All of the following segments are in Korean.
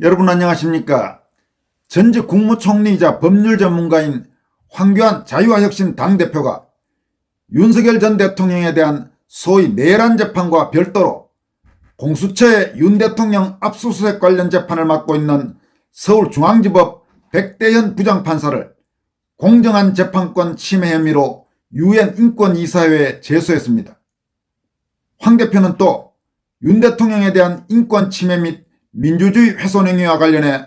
여러분 안녕하십니까? 전직 국무총리이자 법률 전문가인 황교안 자유화혁신 당대표가 윤석열 전 대통령에 대한 소위 내란 재판과 별도로 공수처의 윤 대통령 압수수색 관련 재판을 맡고 있는 서울중앙지법 백대현 부장판사를 공정한 재판권 침해 혐의로 유엔 인권이사회에 제소했습니다. 황 대표는 또 윤 대통령에 대한 인권 침해 및 민주주의 훼손 행위와 관련해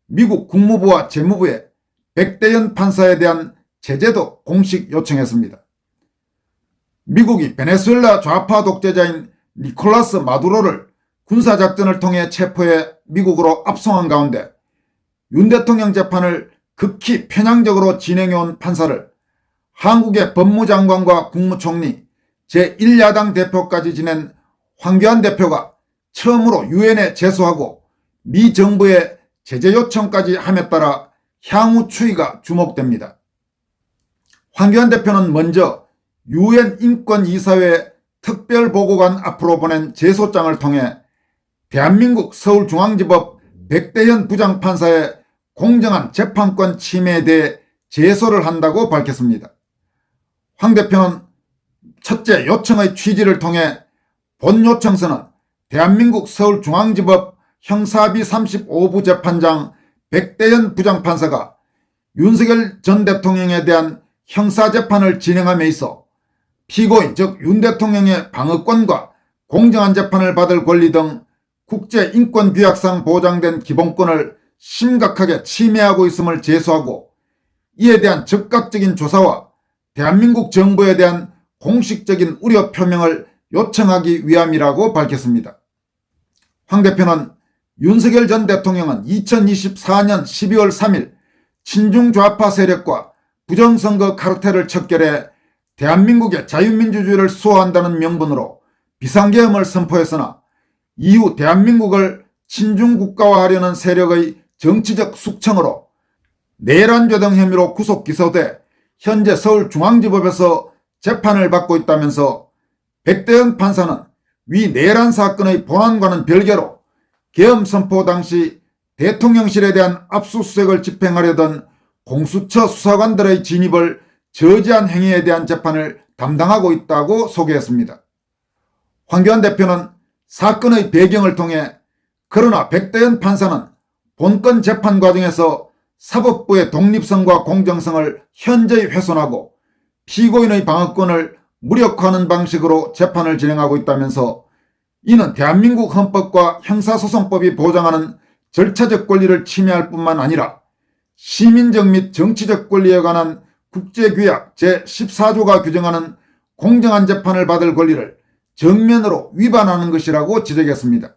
미국 국무부와 재무부에 백대현 판사에 대한 제재도 공식 요청했습니다. 미국이 베네수엘라 좌파 독재자인 니콜라스 마두로를 군사작전을 통해 체포해 미국으로 압송한 가운데 윤 대통령 재판을 극히 편향적으로 진행해온 판사를 한국의 법무장관과 국무총리, 제1야당 대표까지 지낸 황교안 대표가 처음으로 유엔에 제소하고 미 정부의 제재 요청까지 함에 따라 향후 추이가 주목됩니다. 황교안 대표는 먼저 유엔 인권이사회 특별보고관 앞으로 보낸 제소장을 통해 대한민국 서울중앙지법 백대현 부장판사의 공정한 재판권 침해에 대해 제소를 한다고 밝혔습니다. 황 대표는 첫째 요청의 취지를 통해 본 요청서는 대한민국 서울중앙지법 형사비 35부 재판장 백대현 부장판사가 윤석열 전 대통령에 대한 형사재판을 진행함에 있어 피고인 즉 윤 대통령의 방어권과 공정한 재판을 받을 권리 등 국제인권규약상 보장된 기본권을 심각하게 침해하고 있음을 제소하고 이에 대한 즉각적인 조사와 대한민국 정부에 대한 공식적인 우려 표명을 요청하기 위함이라고 밝혔습니다. 황 대표는 윤석열 전 대통령은 2024년 12월 3일 친중좌파 세력과 부정선거 카르텔을 척결해 대한민국의 자유민주주의를 수호한다는 명분으로 비상계엄을 선포했으나 이후 대한민국을 친중국가화하려는 세력의 정치적 숙청으로 내란죄 등 혐의로 구속 기소돼 현재 서울중앙지법에서 재판을 받고 있다면서 백대현 판사는 위 내란 사건의 본안과는 별개로 계엄 선포 당시 대통령실에 대한 압수수색을 집행하려던 공수처 수사관들의 진입을 저지한 행위에 대한 재판을 담당하고 있다고 소개했습니다. 황교안 대표는 사건의 배경을 통해 그러나 백대현 판사는 본건 재판 과정에서 사법부의 독립성과 공정성을 현저히 훼손하고 피고인의 방어권을 무력화하는 방식으로 재판을 진행하고 있다면서 이는 대한민국 헌법과 형사소송법이 보장하는 절차적 권리를 침해할 뿐만 아니라 시민적 및 정치적 권리에 관한 국제규약 제14조가 규정하는 공정한 재판을 받을 권리를 정면으로 위반하는 것이라고 지적했습니다.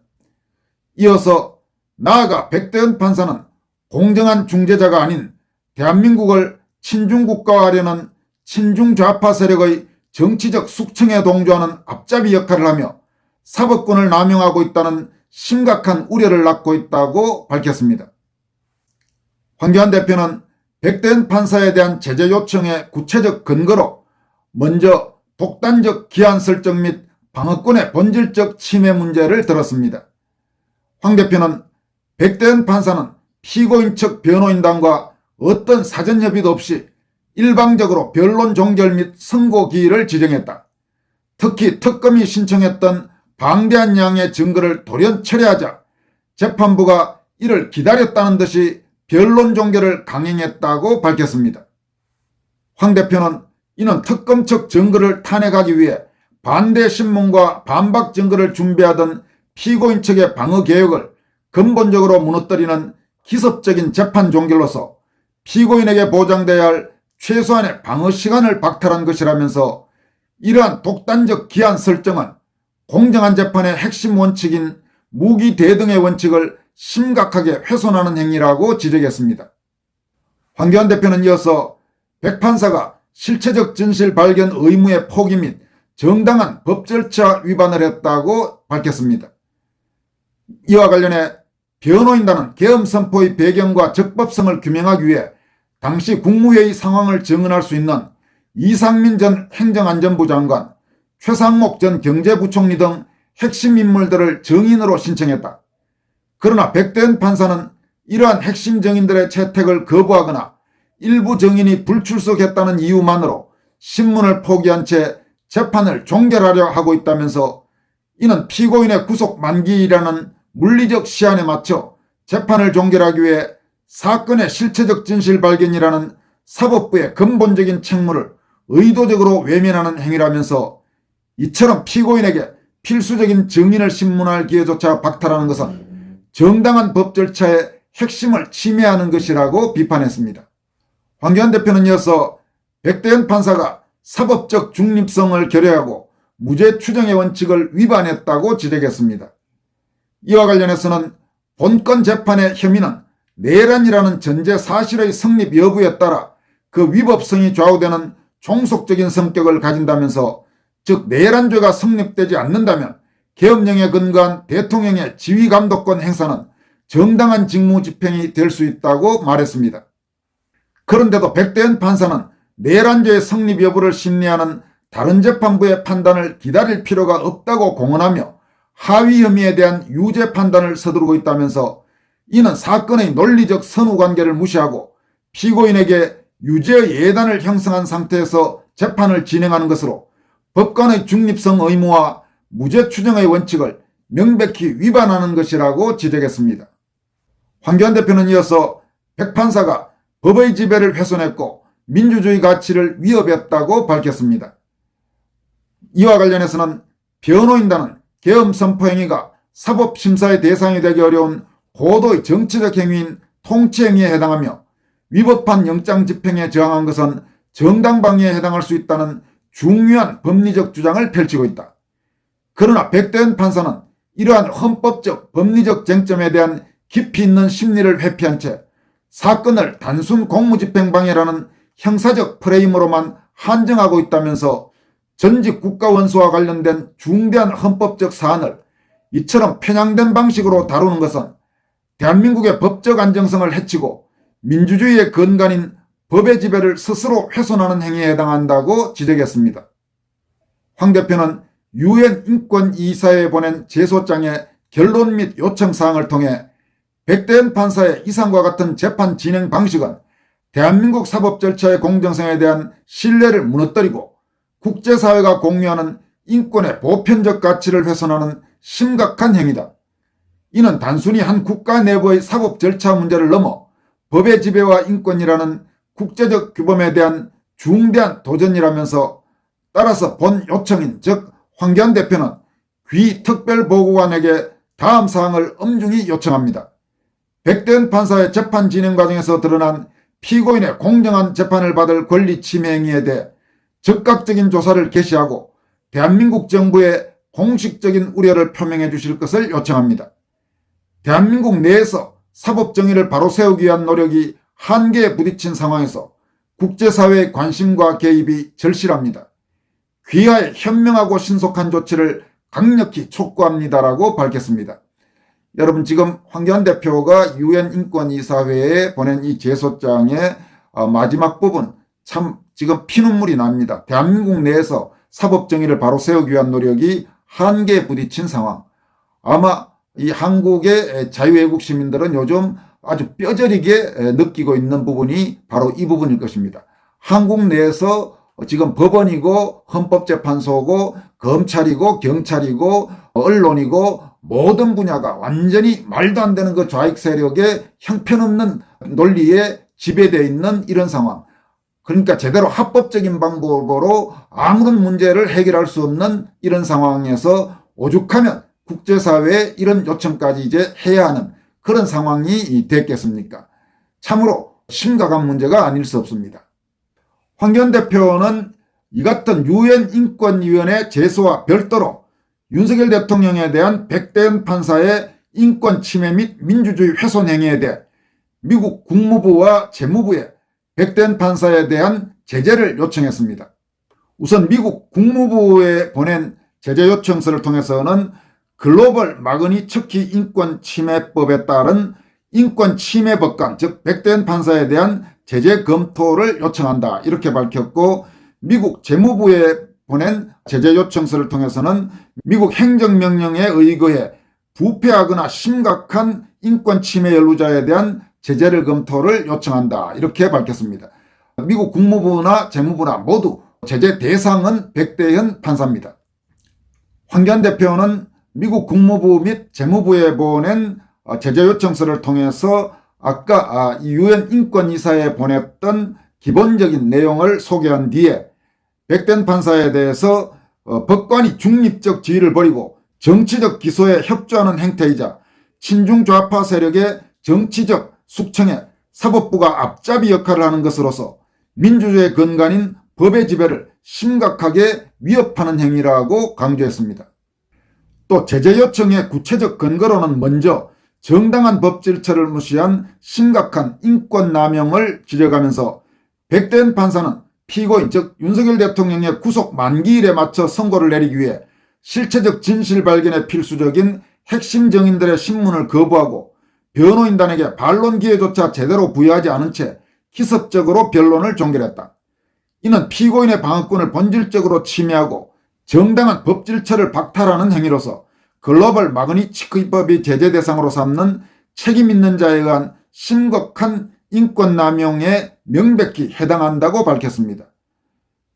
이어서 나아가 백대현 판사는 공정한 중재자가 아닌 대한민국을 친중국가화하려는 친중좌파 세력의 정치적 숙청에 동조하는 앞잡이 역할을 하며 사법권을 남용하고 있다는 심각한 우려를 낳고 있다고 밝혔습니다. 황교안 대표는 백대현 판사에 대한 제재 요청의 구체적 근거로 먼저 독단적 기한 설정 및 방어권의 본질적 침해 문제를 들었습니다. 황 대표는 백대현 판사는 피고인 측 변호인단과 어떤 사전 협의도 없이 일방적으로 변론 종결 및 선고 기일을 지정했다. 특히 특검이 신청했던 방대한 양의 증거를 돌연 철회하자 재판부가 이를 기다렸다는 듯이 변론 종결을 강행했다고 밝혔습니다. 황 대표는 이는 특검 측 증거를 탄핵하기 위해 반대 신문과 반박 증거를 준비하던 피고인 측의 방어 개혁을 근본적으로 무너뜨리는 기습적인 재판 종결로서 피고인에게 보장돼야 할 최소한의 방어 시간을 박탈한 것이라면서 이러한 독단적 기한 설정은 공정한 재판의 핵심 원칙인 무기 대등의 원칙을 심각하게 훼손하는 행위라고 지적했습니다. 황교안 대표는 이어서 백 판사가 실체적 진실 발견 의무의 포기 및 정당한 법 절차 위반을 했다고 밝혔습니다. 이와 관련해 변호인단은 계엄 선포의 배경과 적법성을 규명하기 위해 당시 국무회의 상황을 증언할 수 있는 이상민 전 행정안전부 장관, 최상목 전 경제부총리 등 핵심 인물들을 증인으로 신청했다. 그러나 백대현 판사는 이러한 핵심 증인들의 채택을 거부하거나 일부 증인이 불출석했다는 이유만으로 신문을 포기한 채 재판을 종결하려 하고 있다면서 이는 피고인의 구속 만기라는 물리적 시한에 맞춰 재판을 종결하기 위해 사건의 실체적 진실 발견이라는 사법부의 근본적인 책무를 의도적으로 외면하는 행위라면서 이처럼 피고인에게 필수적인 증인을 신문할 기회조차 박탈하는 것은 정당한 법 절차의 핵심을 침해하는 것이라고 비판했습니다. 황교안 대표는 이어서 백대현 판사가 사법적 중립성을 결여하고 무죄 추정의 원칙을 위반했다고 지적했습니다. 이와 관련해서는 본건 재판의 혐의는 내란이라는 전제 사실의 성립 여부에 따라 그 위법성이 좌우되는 종속적인 성격을 가진다면서 즉 내란죄가 성립되지 않는다면 계엄령에 근거한 대통령의 지휘감독권 행사는 정당한 직무집행이 될 수 있다고 말했습니다. 그런데도 백대현 판사는 내란죄의 성립 여부를 심리하는 다른 재판부의 판단을 기다릴 필요가 없다고 공언하며 하위 혐의에 대한 유죄 판단을 서두르고 있다면서 이는 사건의 논리적 선후관계를 무시하고 피고인에게 유죄의 예단을 형성한 상태에서 재판을 진행하는 것으로 법관의 중립성 의무와 무죄 추정의 원칙을 명백히 위반하는 것이라고 지적했습니다. 황교안 대표는 이어서 백 판사가 법의 지배를 훼손했고 민주주의 가치를 위협했다고 밝혔습니다. 이와 관련해서는 변호인단은 계엄 선포 행위가 사법심사의 대상이 되기 어려운 고도의 정치적 행위인 통치행위에 해당하며 위법한 영장 집행에 저항한 것은 정당방위에 해당할 수 있다는 중요한 법리적 주장을 펼치고 있다. 그러나 백대현 판사는 이러한 헌법적 법리적 쟁점에 대한 깊이 있는 심리를 회피한 채 사건을 단순 공무집행방해라는 형사적 프레임으로만 한정하고 있다면서 전직 국가원수와 관련된 중대한 헌법적 사안을 이처럼 편향된 방식으로 다루는 것은 대한민국의 법적 안정성을 해치고 민주주의의 근간인 법의 지배를 스스로 훼손하는 행위에 해당한다고 지적했습니다. 황 대표는 유엔 인권이사회에 보낸 제소장의 결론 및 요청사항을 통해 백대현 판사의 이상과 같은 재판 진행 방식은 대한민국 사법 절차의 공정성에 대한 신뢰를 무너뜨리고 국제사회가 공유하는 인권의 보편적 가치를 훼손하는 심각한 행위다. 이는 단순히 한 국가 내부의 사법 절차 문제를 넘어 법의 지배와 인권이라는 국제적 규범에 대한 중대한 도전이라면서 따라서 본 요청인 즉 황교안 대표는 귀 특별보고관에게 다음 사항을 엄중히 요청합니다. 백대현 판사의 재판 진행 과정에서 드러난 피고인의 공정한 재판을 받을 권리 침해 행위에 대해 적극적인 조사를 개시하고 대한민국 정부에 공식적인 우려를 표명해 주실 것을 요청합니다. 대한민국 내에서 사법정의를 바로 세우기 위한 노력이 한계에 부딪힌 상황에서 국제사회의 관심과 개입이 절실합니다. 귀하의 현명하고 신속한 조치를 강력히 촉구합니다라고 밝혔습니다. 여러분 지금 황교안 대표가 유엔 인권이사회에 보낸 이 제소장의 마지막 부분 참 지금 피눈물이 납니다. 대한민국 내에서 사법정의를 바로 세우기 위한 노력이 한계에 부딪힌 상황. 아마 이 한국의 자유애국 시민들은 요즘 아주 뼈저리게 느끼고 있는 부분이 바로 이 부분일 것입니다. 한국 내에서 지금 법원이고 헌법재판소고 검찰이고 경찰이고 언론이고 모든 분야가 완전히 말도 안 되는 그 좌익 세력의 형편없는 논리에 지배되어 있는 이런 상황. 그러니까 제대로 합법적인 방법으로 아무런 문제를 해결할 수 없는 이런 상황에서 오죽하면 국제사회에 이런 요청까지 이제 해야 하는 그런 상황이 됐겠습니까? 참으로 심각한 문제가 아닐 수 없습니다. 황교안 대표는 이 같은 유엔 인권위원회 제소와 별도로 윤석열 대통령에 대한 백대현 판사의 인권 침해 및 민주주의 훼손 행위에 대해 미국 국무부와 재무부에 백대현 판사에 대한 제재를 요청했습니다. 우선 미국 국무부에 보낸 제재 요청서를 통해서는 글로벌 마그니츠키 인권침해법에 따른 인권침해법관 즉 백대현 판사에 대한 제재 검토를 요청한다 이렇게 밝혔고 미국 재무부에 보낸 제재 요청서를 통해서는 미국 행정명령에 의거해 부패하거나 심각한 인권 침해 연루자에 대한 제재를 검토를 요청한다. 이렇게 밝혔습니다. 미국 국무부나 재무부나 모두 제재 대상은 백대현 판사입니다. 황교안 대표는 미국 국무부 및 재무부에 보낸 제재 요청서를 통해서 아까 유엔 인권이사에 보냈던 기본적인 내용을 소개한 뒤에 백대현 판사에 대해서 법관이 중립적 지위를 버리고 정치적 기소에 협조하는 행태이자 친중 좌파 세력의 정치적 숙청에 사법부가 앞잡이 역할을 하는 것으로서 민주주의의 근간인 법의 지배를 심각하게 위협하는 행위라고 강조했습니다. 또 제재 요청의 구체적 근거로는 먼저 정당한 법 질서를 무시한 심각한 인권 남용을 지적하면서 백대현 판사는 피고인 즉 윤석열 대통령의 구속 만기일에 맞춰 선고를 내리기 위해 실체적 진실 발견에 필수적인 핵심 증인들의 신문을 거부하고 변호인단에게 반론 기회조차 제대로 부여하지 않은 채 기습적으로 변론을 종결했다. 이는 피고인의 방어권을 본질적으로 침해하고 정당한 법 질서를 박탈하는 행위로서 글로벌 마그니츠키법이 제재 대상으로 삼는 책임 있는 자에 의한 심각한 인권 남용에 명백히 해당한다고 밝혔습니다.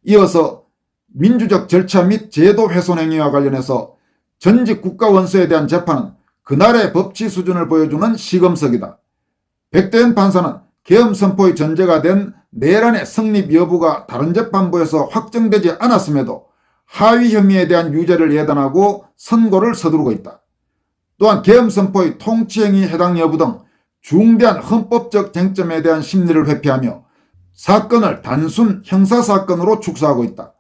이어서 민주적 절차 및 제도 훼손 행위와 관련해서 전직 국가원수에 대한 재판은 그날의 법치 수준을 보여주는 시금석이다. 백대현 판사는 계엄 선포의 전제가 된 내란의 성립 여부가 다른 재판부에서 확정되지 않았음에도 하위 혐의에 대한 유죄를 예단하고 선고를 서두르고 있다. 또한 계엄 선포의 통치행위 해당 여부 등 중대한 헌법적 쟁점에 대한 심리를 회피하며 사건을 단순 형사사건으로 축소하고 있다.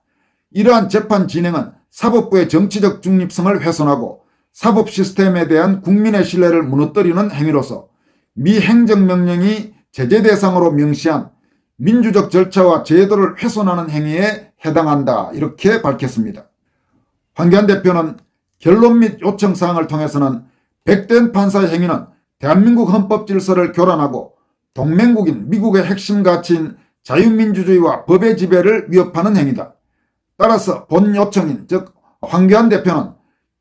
이러한 재판 진행은 사법부의 정치적 중립성을 훼손하고 사법 시스템에 대한 국민의 신뢰를 무너뜨리는 행위로서 미 행정명령이 제재 대상으로 명시한 민주적 절차와 제도를 훼손하는 행위에 해당한다. 이렇게 밝혔습니다. 황교안 대표는 결론 및 요청사항을 통해서는 백대현 판사의 행위는 대한민국 헌법 질서를 교란하고 동맹국인 미국의 핵심 가치인 자유민주주의와 법의 지배를 위협하는 행위다. 따라서 본 요청인 즉 황교안 대표는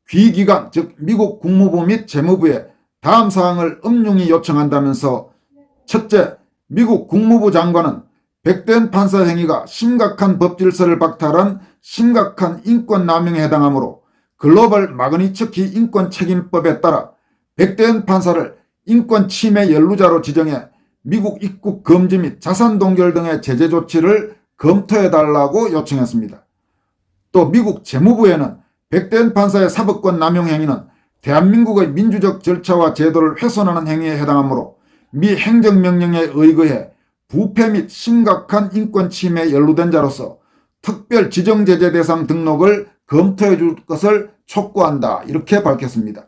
귀기관 즉 미국 국무부 및 재무부에 다음 사항을 엄중히 요청한다면서 첫째, 미국 국무부 장관은 백대현 판사 행위가 심각한 법 질서를 박탈한 심각한 인권 남용에 해당하므로 글로벌 마그니츠키 인권책임법에 따라 백대현 판사를 인권 침해 연루자로 지정해 미국 입국 금지 및 자산 동결 등의 제재 조치를 검토해달라고 요청했습니다. 또 미국 재무부에는 백대현 판사의 사법권 남용 행위는 대한민국의 민주적 절차와 제도를 훼손하는 행위에 해당하므로 미 행정명령에 의거해 부패 및 심각한 인권 침해에 연루된 자로서 특별 지정제재 대상 등록을 검토해 줄 것을 촉구한다. 이렇게 밝혔습니다.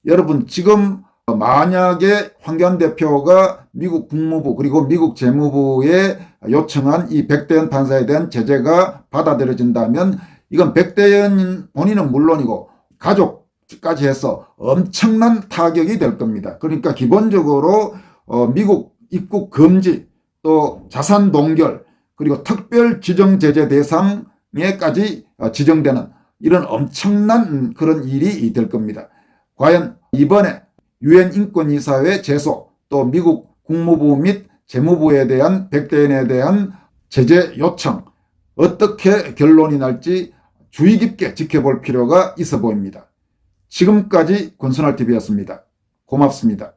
여러분 지금 만약에 황교안 대표가 미국 국무부 그리고 미국 재무부에 요청한 이 백대현 판사에 대한 제재가 받아들여진다면 이건 백대현 본인은 물론이고 가족까지 해서 엄청난 타격이 될 겁니다. 그러니까 기본적으로 미국 입국 금지 또 자산 동결 그리고 특별 지정 제재 대상에까지 지정되는 이런 엄청난 그런 일이 될 겁니다. 과연 이번에 유엔 인권이사회 제소 또 미국 국무부 및 재무부에 대한 백대현에 대한 제재 요청 어떻게 결론이 날지 주의 깊게 지켜볼 필요가 있어 보입니다. 지금까지 권순할TV였습니다. 고맙습니다.